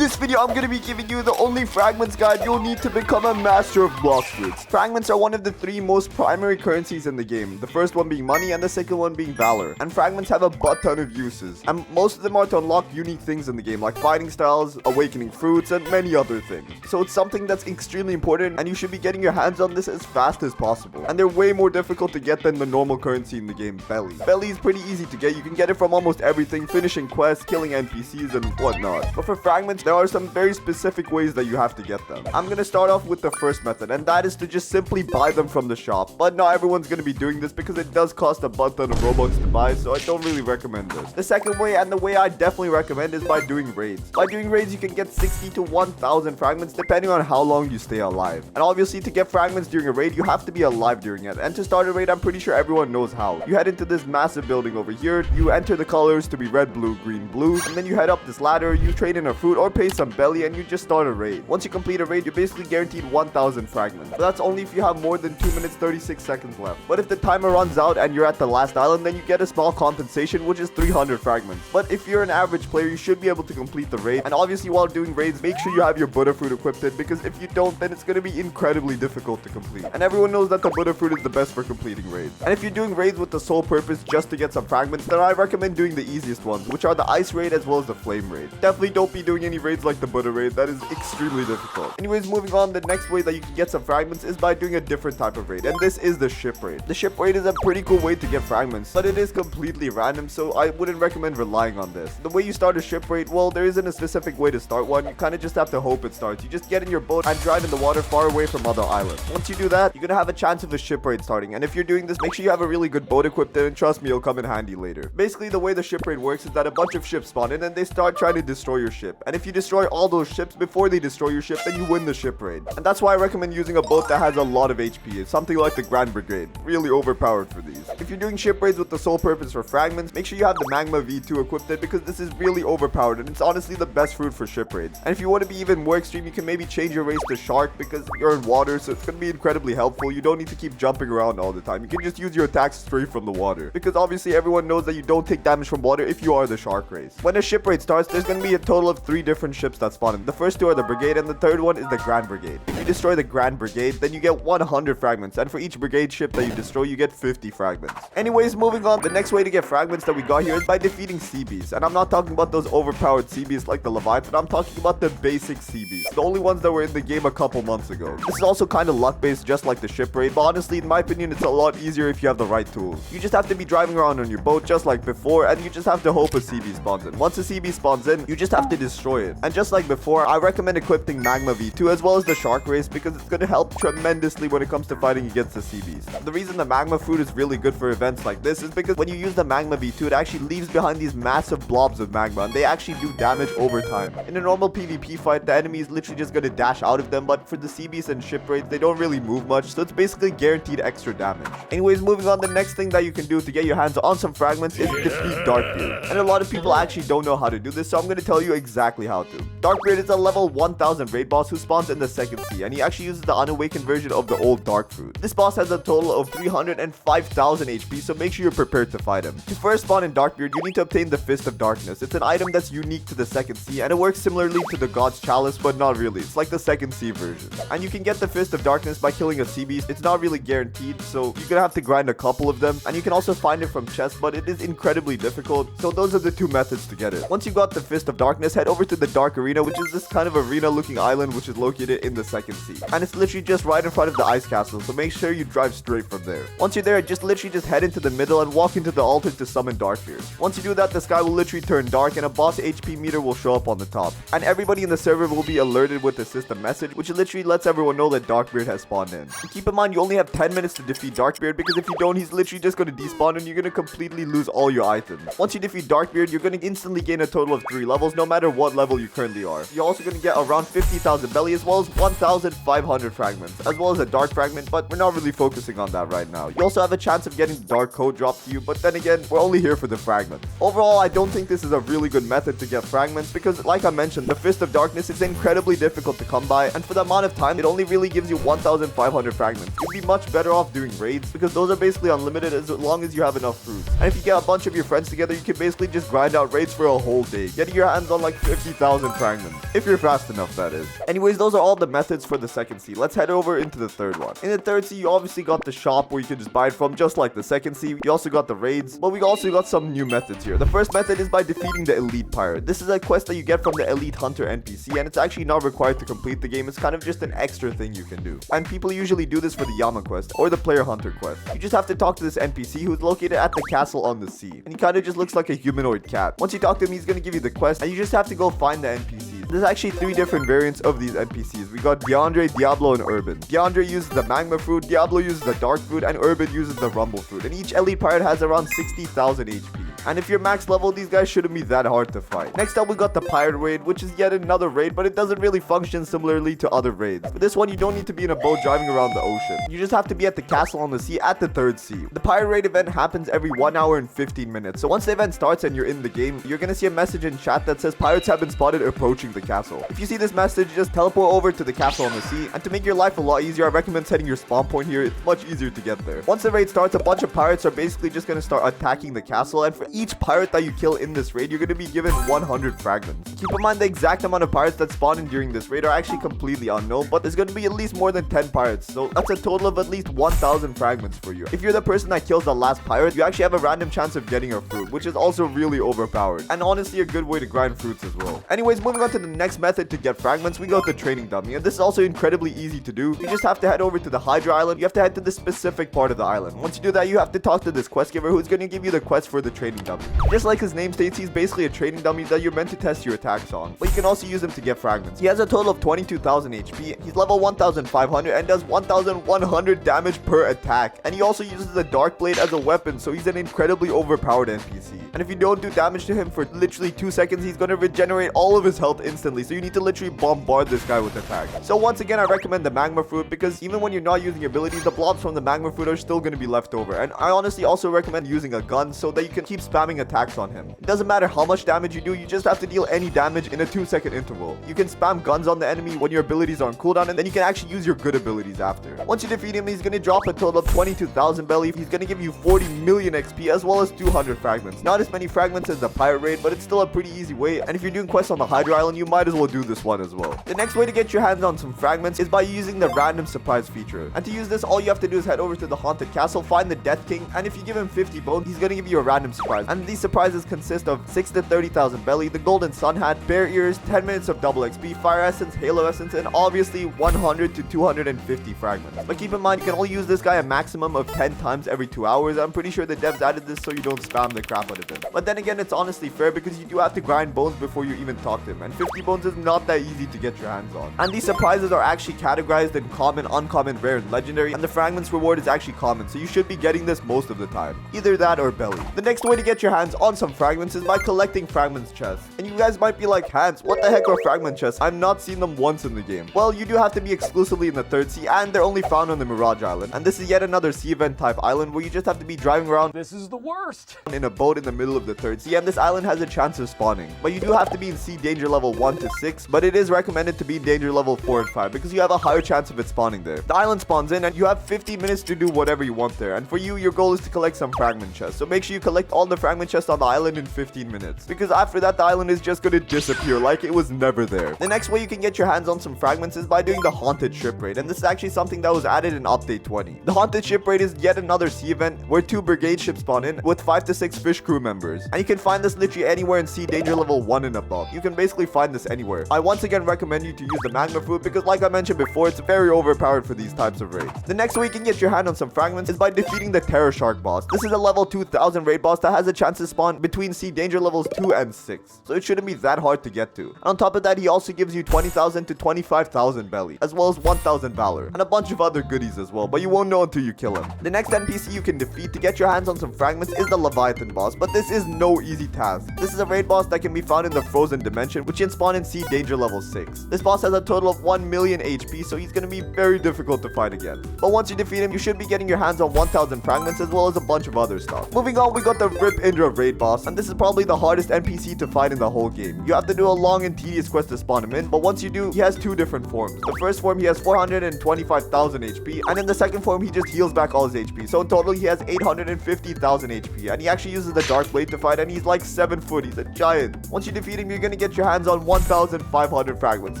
this video, I'm going to be giving you the only fragments guide you'll need to become a master of Blox fruits. Fragments are one of the three most primary currencies in the game. The first one being money and the second one being valor. And fragments have a butt ton of uses. And most of them are to unlock unique things in the game like fighting styles, awakening fruits, and many other things. So it's something that's extremely important and you should be getting your hands on this as fast as possible. And they're way more difficult to get than the normal currency in the game, belly. Belly is pretty easy to get. You can get it from almost everything, finishing quests, killing NPCs, and whatnot. But for fragments, there are some very specific ways that you have to get them. I'm gonna start off with the first method, and that is to just simply buy them from the shop. But not everyone's gonna be doing this because it does cost a butt ton of Robux to buy, so I don't really recommend this. The second way, and the way I definitely recommend, is by doing raids. By doing raids, you can get 60 to 1,000 fragments depending on how long you stay alive. And obviously, to get fragments during a raid, you have to be alive during it. And to start a raid, I'm pretty sure everyone knows how. You head into this massive building over here, you enter the colors to be red, blue, green, blue, and then you head up this ladder, you trade in a fruit or pay some belly, and you just start a raid. Once you complete a raid, you're basically guaranteed 1,000 fragments. But that's only if you have more than 2 minutes 36 seconds left. But if the timer runs out and you're at the last island, then you get a small compensation, which is 300 fragments. But if you're an average player, you should be able to complete the raid. And obviously, while doing raids, make sure you have your butter fruit equipped, because if you don't, then it's going to be incredibly difficult to complete. And everyone knows that the butter fruit is the best for completing raids. And if you're doing raids with the sole purpose just to get some fragments, then I recommend doing the easiest ones, which are the ice raid as well as the flame raid. Definitely don't be doing any raids like the butter raid. That is extremely difficult. Anyways, moving on, the next way that you can get some fragments is by doing a different type of raid, and this is the ship raid. The ship raid is a pretty cool way to get fragments, but it is completely random, so I wouldn't recommend relying on this. The way you start a ship raid, well, there isn't a specific way to start one. You kind of just have to hope it starts. You just get in your boat and drive in the water far away from other islands. Once you do that, you're gonna have a chance of a ship raid starting, and if you're doing this, make sure you have a really good boat equipped, and trust me, it'll come in handy later. Basically, the way the ship raid works is that a bunch of ships spawn in and they start trying to destroy your ship. And if you destroy all those ships before they destroy your ship, then you win the ship raid. And that's why I recommend using a boat that has a lot of HP. It's something like the Grand Brigade. Really overpowered for these. If you're doing ship raids with the sole purpose for fragments, make sure you have the Magma V2 equipped, because this is really overpowered and it's honestly the best fruit for ship raids. And if you want to be even more extreme, you can maybe change your race to shark, because you're in water, so it's going to be incredibly helpful. You don't need to keep jumping around all the time. You can just use your attacks straight from the water, because obviously everyone knows that you don't take damage from water if you are the shark race. When a ship raid starts, there's going to be a total of 3 different ships that spawn in. The first 2 are the Brigade, and the third one is the Grand Brigade. If you destroy the Grand Brigade, then you get 100 fragments, and for each Brigade ship that you destroy, you get 50 fragments. Anyways, moving on, the next way to get fragments that we got here is by defeating CBs. And I'm not talking about those overpowered CBs like the Leviathan, I'm talking about the basic CBs, the only ones that were in the game a couple months ago. This is also kind of luck based, just like the ship raid, but honestly, in my opinion, it's a lot easier if you have the right tools. You just have to be driving around on your boat just like before, and you just have to hope a CB spawns in. Once a CB spawns in, you just have to destroy it. And just like before, I recommend equipping Magma V2 as well as the shark race, because it's going to help tremendously when it comes to fighting against the CBs. The reason the Magma fruit is really good for events like this is because when you use the Magma V2, it actually leaves behind these massive blobs of magma, and they actually do damage over time. In a normal PvP fight, the enemy is literally just going to dash out of them, but for the CBs and ship raids, they don't really move much, so it's basically guaranteed extra damage. Anyways, moving on, the next thing that you can do to get your hands on some fragments is defeat Darkbeard. And a lot of people actually don't know how to do this, so I'm going to tell you exactly how to. Darkbeard is a level 1000 raid boss who spawns in the second sea, and he actually uses the unawakened version of the old dark fruit. This boss has a total of 305,000 HP, so make sure you're prepared to fight him. To first spawn in Darkbeard, you need to obtain the Fist of Darkness. It's an item that's unique to the second sea, and it works similarly to the God's Chalice, but not really. It's like the second sea version. And you can get the Fist of Darkness by killing a sea beast. It's not really guaranteed, so you're gonna have to grind a couple of them, and you can also find it from chests, but it is incredibly difficult, so those are the 2 methods to get it. Once you got the Fist of Darkness, head over to the Dark Arena, which is this kind of arena looking island which is located in the second sea, and it's literally just right in front of the ice castle, so make sure you drive straight from there. Once you're there, just literally just head into the middle and walk into the altar to summon Darkbeard. Once you do that, the sky will literally turn dark and a boss HP meter will show up on the top, and everybody in the server will be alerted with the system message, which literally lets everyone know that Darkbeard has spawned in. And keep in mind, you only have 10 minutes to defeat Darkbeard, because if you don't, he's literally just going to despawn and you're going to completely lose all your items. Once you defeat Darkbeard, you're going to instantly gain a total of 3 levels, no matter what level you currently are. You're also going to get around 50,000 belly as well as 1,500 fragments, as well as a dark fragment, but we're not really focusing on that right now. You also have a chance of getting the dark code dropped to you, but then again, we're only here for the fragments. Overall, I don't think this is a really good method to get fragments, because like I mentioned, the Fist of Darkness is incredibly difficult to come by, and for the amount of time, it only really gives you 1,500 fragments. You'd be much better off doing raids, because those are basically unlimited as long as you have enough fruits. And if you get a bunch of your friends together, you can basically just grind out raids for a whole day, getting your hands on like 50,000 10,000 fragments. If you're fast enough, that is. Anyways, those are all the methods for the second sea. Let's head over into the third one. In the third sea, you obviously got the shop where you can just buy it from, just like the second sea. You also got the raids, but we also got some new methods here. The first method is by defeating the elite pirate. This is a quest that you get from the elite hunter NPC, and it's actually not required to complete the game. It's kind of just an extra thing you can do. And people usually do this for the Yama quest or the player hunter quest. You just have to talk to this NPC who's located at the castle on the sea, and he kind of just looks like a humanoid cat. Once you talk to him, he's going to give you the quest, and you just have to go find the NPCs. There's actually 3 different variants of these NPCs. We got Deandre, Diablo, and Urban. Deandre uses the magma fruit, Diablo uses the dark fruit, and Urban uses the rumble fruit. And each elite pirate has around 60,000 HP. And if you're max level, these guys shouldn't be that hard to fight. Next up, we got the pirate raid, which is yet another raid, but it doesn't really function similarly to other raids. For this one, you don't need to be in a boat driving around the ocean. You just have to be at the castle on the sea at the third sea. The pirate raid event happens every 1 hour and 15 minutes. So once the event starts and you're in the game, you're gonna see a message in chat that says pirates have been spotted approaching the castle. If you see this message, just teleport over to the castle on the sea. And to make your life a lot easier, I recommend setting your spawn point here. It's much easier to get there. Once the raid starts, a bunch of pirates are basically just gonna start attacking the castle, and for each pirate that you kill in this raid, you're going to be given 100 fragments. Keep in mind the exact amount of pirates that spawn in during this raid are actually completely unknown, but there's going to be at least more than 10 pirates, so that's a total of at least 1,000 fragments for you. If you're the person that kills the last pirate, you actually have a random chance of getting a fruit, which is also really overpowered, and honestly a good way to grind fruits as well. Anyways, moving on to the next method to get fragments, we got the training dummy, and this is also incredibly easy to do. You just have to head over to the Hydra Island. You have to head to the specific part of the island. Once you do that, you have to talk to this quest giver who's going to give you the quest for the training dummy. Just like his name states, he's basically a training dummy that you're meant to test your attacks on, but you can also use him to get fragments. He has a total of 22,000 HP, he's level 1,500 and does 1,100 damage per attack, and he also uses the dark blade as a weapon, so he's an incredibly overpowered NPC. And if you don't do damage to him for literally 2 seconds, he's going to regenerate all of his health instantly, so you need to literally bombard this guy with attacks. So once again, I recommend the magma fruit, because even when you're not using abilities, the blobs from the magma fruit are still going to be left over. And I honestly also recommend using a gun so that you can keep spamming attacks on him. It doesn't matter how much damage you do, you just have to deal any damage in a 2-second interval. You can spam guns on the enemy when your abilities are on cooldown, and then you can actually use your good abilities after. Once you defeat him, he's going to drop a total of 22,000 belly. He's going to give you 40 million XP as well as 200 fragments. Not as many fragments as the pirate raid, but it's still a pretty easy way, and if you're doing quests on the Hydra Island, you might as well do this one as well. The next way to get your hands on some fragments is by using the random surprise feature. And to use this, all you have to do is head over to the haunted castle, find the Death King, and if you give him 50 bones, he's going to give you a random surprise. And these surprises consist of 6 to 30,000 belly, the golden sun hat, bear ears, 10 minutes of double XP, fire essence, halo essence, and obviously 100 to 250 fragments. But keep in mind, you can only use this guy a maximum of 10 times every 2 hours. I'm pretty sure the devs added this so you don't spam the crap out of him. But then again, it's honestly fair because you do have to grind bones before you even talk to him, and 50 bones is not that easy to get your hands on. And these surprises are actually categorized in common, uncommon, rare, and legendary, and the fragments reward is actually common, so you should be getting this most of the time. Either that or belly. The next way to get your hands on some fragments is by collecting fragments chests. And you guys might be like, Hans, what the heck are fragment chests? I've not seen them once in the game. Well, you do have to be exclusively in the third sea, and they're only found on the Mirage Island. And this is yet another sea event type island where you just have to be driving around. This is the worst. In a boat in the middle of the third sea, and this island has a chance of spawning. But you do have to be in sea danger level 1 to 6, but it is recommended to be in danger level 4 and 5 because you have a higher chance of it spawning there. The island spawns in and you have 50 minutes to do whatever you want there. And for you, your goal is to collect some fragment chests. So make sure you collect all the fragment chests on the island in 15 minutes. Because after that, the island is just going to disappear like it was never there. The next way you can get your hands on some fragments is by doing the haunted ship raid. And this is actually something that was added in update 20. The haunted ship raid is yet another sea event where 2 brigade ships spawn in with 5 to 6 fish crew members. And you can find this literally anywhere in sea danger level 1 and above. You can basically find this anywhere. I once again recommend you to use the magma fruit because like I mentioned before, it's very overpowered for these types of raids. The next way you can get your hand on some fragments is by defeating the Terror Shark boss. This is a level 2000 raid boss that has a chance to spawn between sea danger levels 2 and 6. So it shouldn't be that hard to get to. And on top of that, he also gives you 20,000 to 25,000 belly, as well as 1,000 valor, and a bunch of other goodies as well, but you won't know until you kill him. The next NPC you can defeat to get your hands on some fragments is the Leviathan boss, but this is no easy task. This is a raid boss that can be found in the frozen dimension, which can spawn in sea danger level 6. This boss has a total of 1 million HP, so he's going to be very difficult to fight again. But once you defeat him, you should be getting your hands on 1,000 fragments as well as a bunch of other stuff. Moving on, we got the Rip Indra raid boss, and this is probably the hardest NPC to fight in the whole game. You have to do a long and tedious quest to spawn him in, but once you do, he has two different forms. The first form, he has 425,000 HP, and in the second form, he just heals back all his HP. So in total, he has 850,000 HP, and he actually uses the Dark Blade to fight, and he's like 7 foot. He's a giant. Once you defeat him, you're gonna get your hands on 1,500 fragments,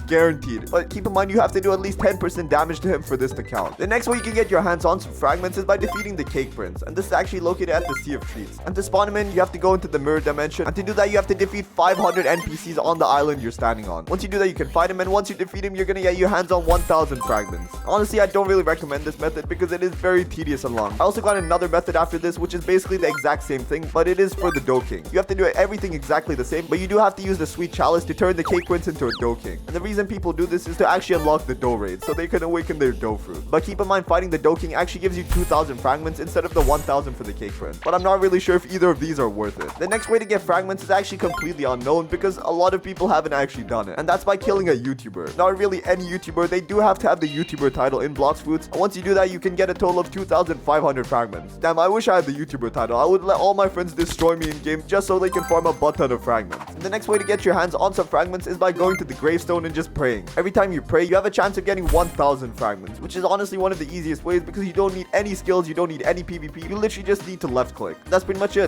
guaranteed. But keep in mind, you have to do at least 10% damage to him for this to count. The next way you can get your hands on some fragments is by defeating the Cake Prince, and this is actually located at the Sea of Treats. And to spawn him in, you have to go into the mirror dimension, and to do that, you have to defeat 500 NPCs on the island you're standing on. Once you do that, you can fight him, and once you defeat him, you're gonna get your hands on 1,000 fragments. Honestly, I don't really recommend this method because it is very tedious and long. I also got another method after this, which is basically the exact same thing, but it is for the Dough King. You have to do everything exactly the same, but you do have to use the Sweet Chalice to turn the Cake Prince into a Dough King. And the reason people do this is to actually unlock the Dough Raid, so they can awaken their Dough Fruit. But keep in mind, fighting the Dough King actually gives you 2,000 fragments instead of the 1,000 for the Cake Prince. But I'm not really sure if either of these are worth it. The next way to get fragments is actually completely unknown because a lot of people haven't actually done it, and that's by killing a YouTuber. Not really any YouTuber, they do have to have the YouTuber title in Blox Fruits, and once you do that, you can get a total of 2,500 fragments. Damn, I wish I had the YouTuber title. I would let all my friends destroy me in game just so they can farm a butt ton of fragments. And the next way to get your hands on some fragments is by going to the gravestone and just praying. Every time you pray, you have a chance of getting 1,000 fragments, which is honestly one of the easiest ways because you don't need any skills, you don't need any PvP, you literally just need to left click. That's pretty much it.